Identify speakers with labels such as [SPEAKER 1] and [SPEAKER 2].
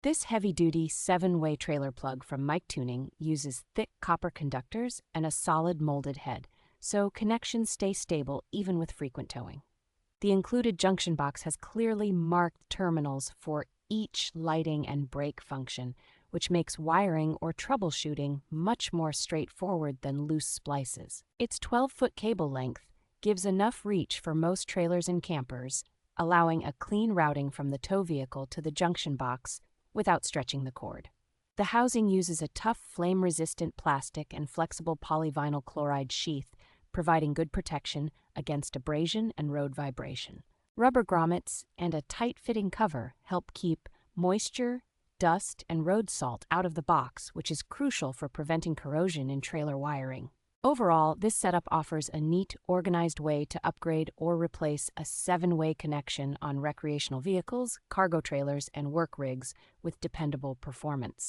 [SPEAKER 1] This heavy-duty 7-way trailer plug from MICTUNING uses thick copper conductors and a solid molded head, so connections stay stable even with frequent towing. The included junction box has clearly marked terminals for each lighting and brake function, which makes wiring or troubleshooting much more straightforward than loose splices. Its 12-foot cable length gives enough reach for most trailers and campers, allowing a clean routing from the tow vehicle to the junction box without stretching the cord. The housing uses a tough flame-resistant plastic and flexible polyvinyl chloride sheath, providing good protection against abrasion and road vibration. Rubber grommets and a tight-fitting cover help keep moisture, dust, and road salt out of the box, which is crucial for preventing corrosion in trailer wiring. Overall, this setup offers a neat, organized way to upgrade or replace a 7-way connection on recreational vehicles, cargo trailers, and work rigs with dependable performance.